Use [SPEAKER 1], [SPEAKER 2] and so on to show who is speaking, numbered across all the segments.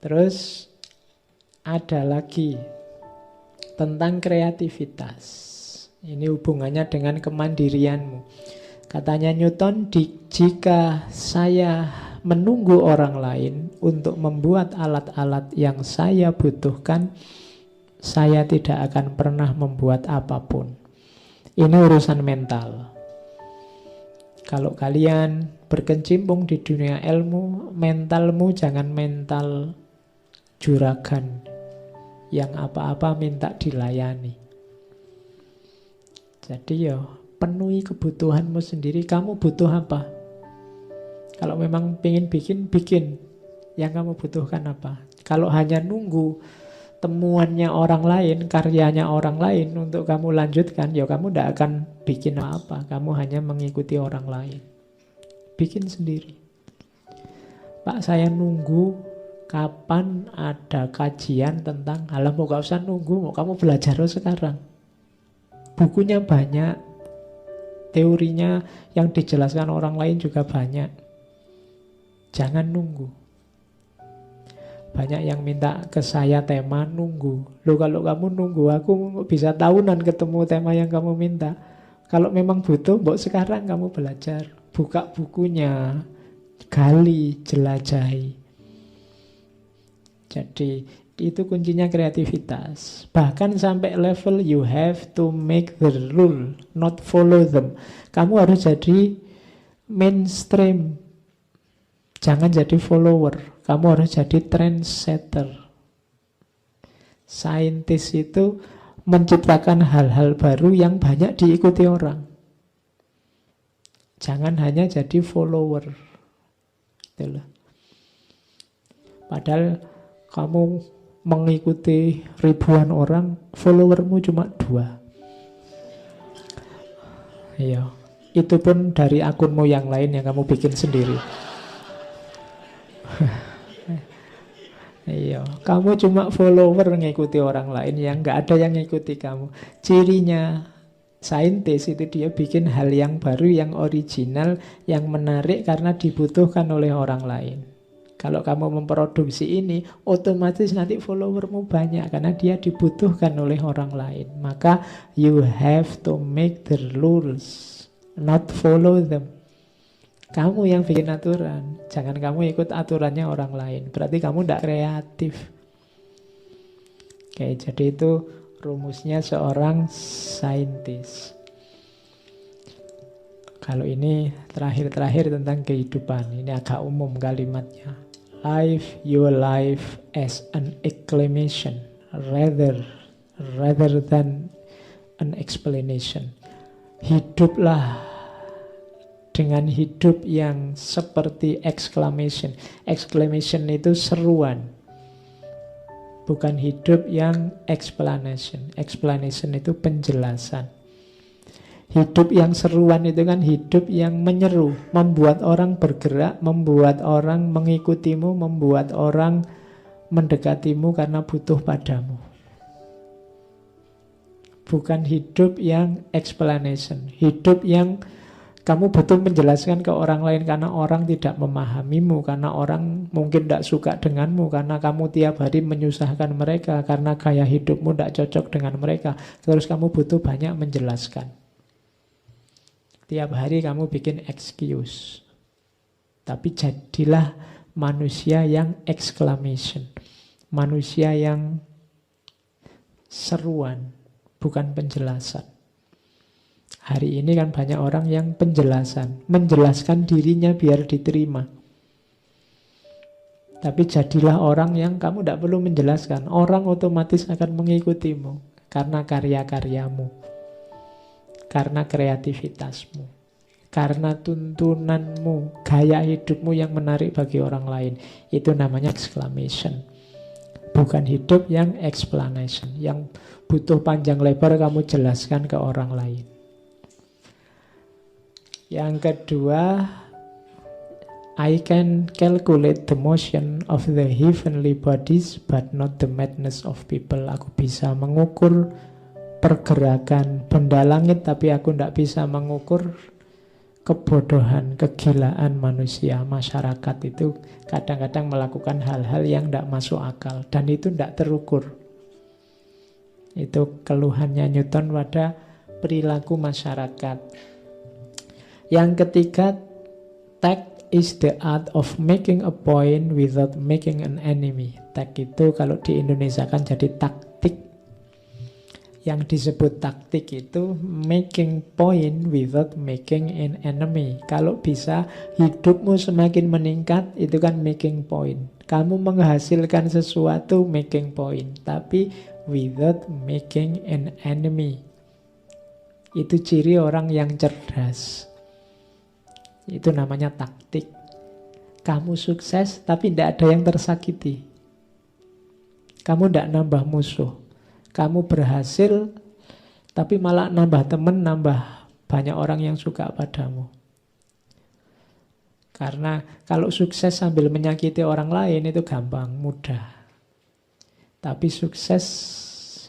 [SPEAKER 1] Terus ada lagi tentang kreativitas. Ini hubungannya dengan kemandirianmu. Katanya Newton, jika saya menunggu orang lain untuk membuat alat-alat yang saya butuhkan, saya tidak akan pernah membuat apapun. Ini urusan mental. Kalau kalian berkecimpung di dunia ilmu, mentalmu jangan mental juragan yang apa-apa minta dilayani. Jadi ya penuhi kebutuhanmu sendiri. Kamu butuh apa? Kalau memang pengen bikin, bikin. Yang kamu butuhkan apa? Kalau hanya nunggu temuannya orang lain, karyanya orang lain untuk kamu lanjutkan, ya kamu tidak akan bikin apa-apa. Kamu hanya mengikuti orang lain. Bikin sendiri. Pak, saya nunggu kapan ada kajian tentang alam. Mau gak usah nunggu, mau kamu belajar sekarang. Bukunya banyak, teorinya yang dijelaskan orang lain juga banyak. Jangan nunggu. Banyak yang minta ke saya tema, nunggu. Loh, kalau kamu nunggu, aku bisa tahunan ketemu tema yang kamu minta. Kalau memang butuh, mbok sekarang kamu belajar. Buka bukunya, gali, jelajahi. Jadi itu kuncinya kreativitas. Bahkan sampai level you have to make the rule, not follow them. Kamu harus jadi mainstream. Jangan jadi follower. Kamu harus jadi trendsetter. Saintis itu menciptakan hal-hal baru yang banyak diikuti orang. Jangan hanya jadi follower. Itulah. Padahal kamu mengikuti ribuan orang, followermu cuma 2. Iya, itu pun dari akunmu yang lain yang kamu bikin sendiri. Iya, kamu cuma follower ngikuti orang lain yang nggak ada yang ngikuti kamu. Cirinya saintis itu dia bikin hal yang baru, yang original, yang menarik karena dibutuhkan oleh orang lain. Kalau kamu memproduksi ini, otomatis nanti followermu banyak karena dia dibutuhkan oleh orang lain. Maka you have to make the rules, not follow them. Kamu yang bikin aturan, jangan kamu ikut aturannya orang lain. Berarti kamu tidak kreatif. Oke, jadi itu rumusnya seorang saintis. Kalau ini terakhir tentang kehidupan, ini agak umum kalimatnya. Live your life as an exclamation rather than an explanation. Hiduplah dengan hidup yang seperti exclamation. Exclamation itu seruan. Bukan hidup yang explanation. Explanation itu penjelasan. Hidup yang seruan itu kan hidup yang menyeru, membuat orang bergerak, membuat orang mengikutimu, membuat orang mendekatimu karena butuh padamu. Bukan hidup yang explanation. Hidup yang kamu butuh menjelaskan ke orang lain karena orang tidak memahamimu, karena orang mungkin tidak suka denganmu, karena kamu tiap hari menyusahkan mereka, karena gaya hidupmu tidak cocok dengan mereka. Terus kamu butuh banyak menjelaskan. Tiap hari kamu bikin excuse. Tapi jadilah manusia yang exclamation. Manusia yang seruan, bukan penjelasan. Hari ini kan banyak orang yang penjelasan. Menjelaskan dirinya biar diterima. Tapi jadilah orang yang kamu tidak perlu menjelaskan. Orang otomatis akan mengikutimu. Karena karya-karyamu. Karena kreativitasmu, karena tuntunanmu, gaya hidupmu yang menarik bagi orang lain. Itu namanya exclamation. Bukan hidup yang explanation, yang butuh panjang lebar kamu jelaskan ke orang lain. Yang kedua, I can calculate the motion of the heavenly bodies but not the madness of people. Aku bisa mengukur pergerakan benda langit, tapi aku tidak bisa mengukur kebodohan, kegilaan manusia, masyarakat itu kadang-kadang melakukan hal-hal yang tidak masuk akal dan itu tidak terukur. Itu keluhannya Newton pada perilaku masyarakat. Yang ketiga, tact is the art of making a point without making an enemy. Tact itu kalau di Indonesia kan jadi taktik. Yang disebut taktik itu making point without making an enemy. Kalau bisa hidupmu semakin meningkat, itu kan making point. Kamu menghasilkan sesuatu making point, tapi without making an enemy. Itu ciri orang yang cerdas. Itu namanya taktik. Kamu sukses tapi tidak ada yang tersakiti. Kamu tidak nambah musuh. Kamu berhasil, tapi malah nambah teman, nambah banyak orang yang suka padamu. Karena kalau sukses sambil menyakiti orang lain itu gampang, mudah. Tapi sukses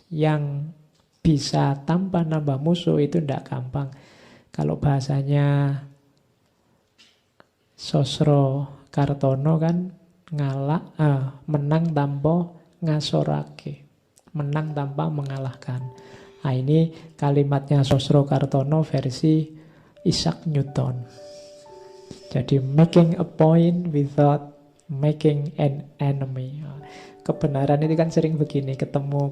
[SPEAKER 1] yang bisa tanpa nambah musuh itu tidak gampang. Kalau bahasanya Sosro Kartono kan menang tanpa ngasorake. Menang tanpa mengalahkan. Nah, ini kalimatnya Sosro Kartono versi Isaac Newton. Jadi making a point without making an enemy. Kebenaran itu kan sering begini, ketemu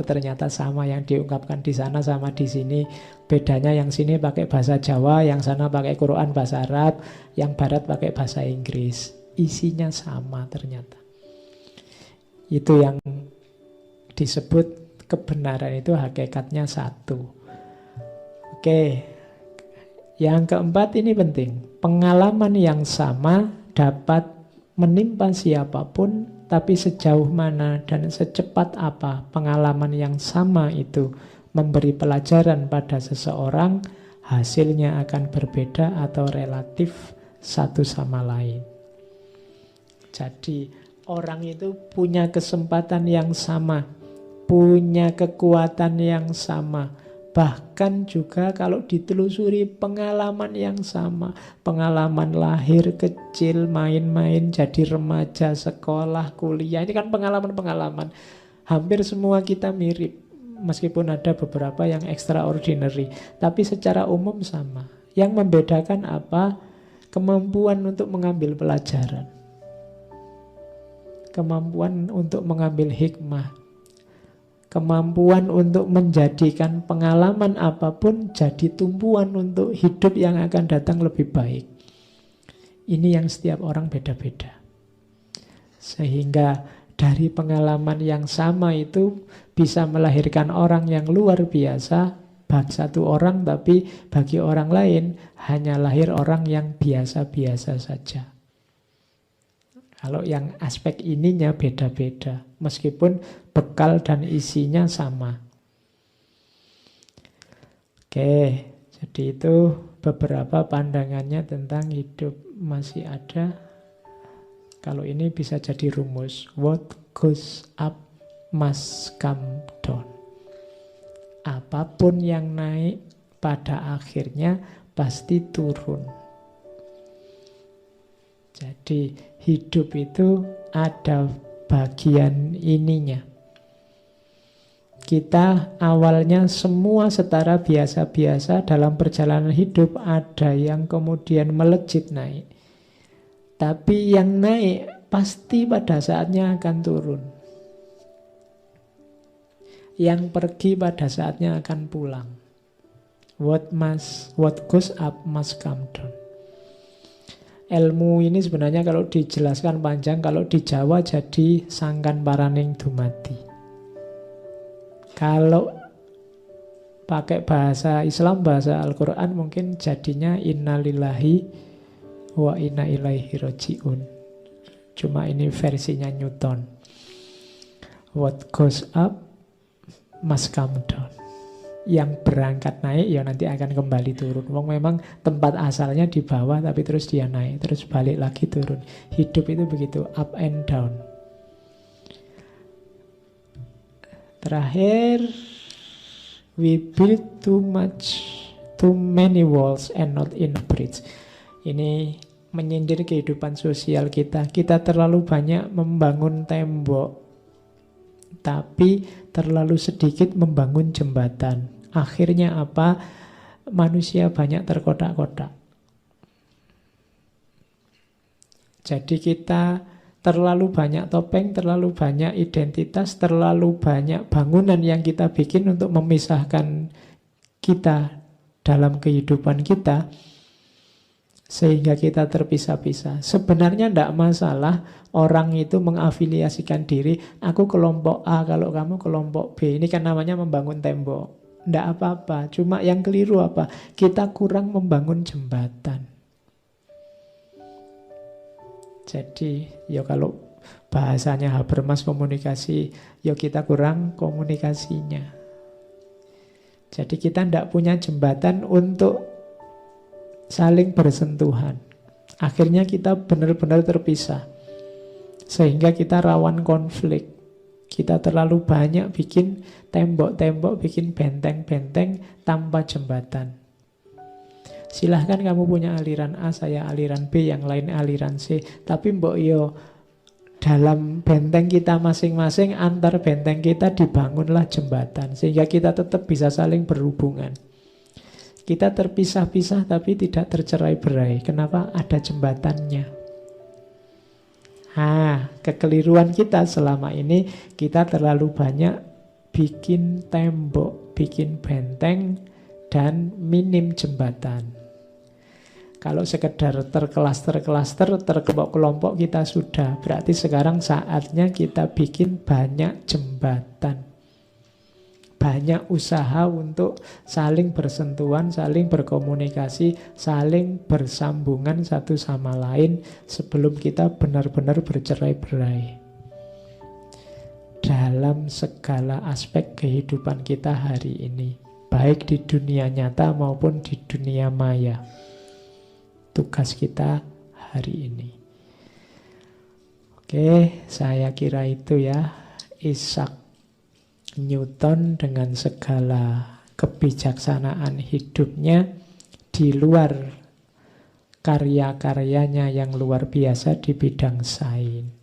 [SPEAKER 1] ternyata sama yang diungkapkan di sana sama di sini. Bedanya yang sini pakai bahasa Jawa, yang sana pakai Quran bahasa Arab, yang barat pakai bahasa Inggris. Isinya sama ternyata. Itu yang disebut kebenaran itu hakikatnya satu. Oke. Yang keempat ini penting. Pengalaman yang sama dapat menimpa siapapun, tapi sejauh mana dan secepat apa pengalaman yang sama itu memberi pelajaran pada seseorang, hasilnya akan berbeda atau relatif satu sama lain. Jadi orang itu punya kesempatan yang sama, punya kekuatan yang sama. Bahkan juga kalau ditelusuri pengalaman yang sama. Pengalaman lahir kecil, main-main, jadi remaja, sekolah, kuliah. Ini kan pengalaman-pengalaman. Hampir semua kita mirip. Meskipun ada beberapa yang extraordinary. Tapi secara umum sama. Yang membedakan apa? Kemampuan untuk mengambil pelajaran. Kemampuan untuk mengambil hikmah. Kemampuan untuk menjadikan pengalaman apapun jadi tumpuan untuk hidup yang akan datang lebih baik. Ini yang setiap orang beda-beda. Sehingga dari pengalaman yang sama itu bisa melahirkan orang yang luar biasa, bagi satu orang, tapi bagi orang lain hanya lahir orang yang biasa-biasa saja. Kalau yang aspek ininya beda-beda, meskipun bekal dan isinya sama. Oke, jadi itu beberapa pandangannya tentang hidup masih ada. Kalau ini bisa jadi rumus. What goes up must come down. Apapun yang naik pada akhirnya pasti turun. Jadi hidup itu ada bagian ininya. Kita awalnya semua setara biasa-biasa, dalam perjalanan hidup ada yang kemudian melejit naik. Tapi yang naik pasti pada saatnya akan turun. Yang pergi pada saatnya akan pulang. What goes up must come down. Ilmu ini sebenarnya kalau dijelaskan panjang, kalau di Jawa jadi sangkan paraning dumadi. Kalau pakai bahasa Islam, bahasa Al-Quran mungkin jadinya innalillahi wa inna ilaihi raji'un. Cuma ini versinya Newton. What goes up must come down. Yang berangkat naik ya nanti akan kembali turun. Wong memang tempat asalnya di bawah tapi terus dia naik, terus balik lagi turun. Hidup itu begitu, up and down. Terakhir, we build too much too many walls and not enough bridge. Ini menyindir kehidupan sosial kita. Kita terlalu banyak membangun tembok, tapi terlalu sedikit membangun jembatan. Akhirnya apa? Manusia banyak terkotak-kotak. Jadi kita terlalu banyak topeng, terlalu banyak identitas, terlalu banyak bangunan yang kita bikin untuk memisahkan kita dalam kehidupan kita, sehingga kita terpisah-pisah. Sebenarnya tidak masalah orang itu mengafiliasikan diri, aku kelompok A, kalau kamu kelompok B. Ini kan namanya membangun tembok. Tidak apa-apa, cuma yang keliru apa? Kita kurang membangun jembatan. Jadi, ya kalau bahasanya Habermas komunikasi, ya kita kurang komunikasinya. Jadi kita tidak punya jembatan untuk saling bersentuhan. Akhirnya kita benar-benar terpisah. Sehingga kita rawan konflik. Kita terlalu banyak bikin tembok-tembok, bikin benteng-benteng tanpa jembatan. Silahkan kamu punya aliran A, saya aliran B, yang lain aliran C. Tapi mbok yo, dalam benteng kita masing-masing, antar benteng kita dibangunlah jembatan. Sehingga kita tetap bisa saling berhubungan. Kita terpisah-pisah tapi tidak tercerai-berai. Kenapa? Ada jembatannya. Kekeliruan kita selama ini, kita terlalu banyak bikin tembok, bikin benteng, dan minim jembatan. Kalau sekedar terkelas-terkelas, terkelompok-kelompok kita sudah. Berarti sekarang saatnya kita bikin banyak jembatan. Banyak usaha untuk saling bersentuhan, saling berkomunikasi, saling bersambungan satu sama lain sebelum kita benar-benar bercerai-berai. Dalam segala aspek kehidupan kita hari ini. Baik di dunia nyata maupun di dunia maya. Tugas kita hari ini. Oke, saya kira itu ya. Isaac Newton dengan segala kebijaksanaan hidupnya, di luar karya-karyanya yang luar biasa di bidang sains.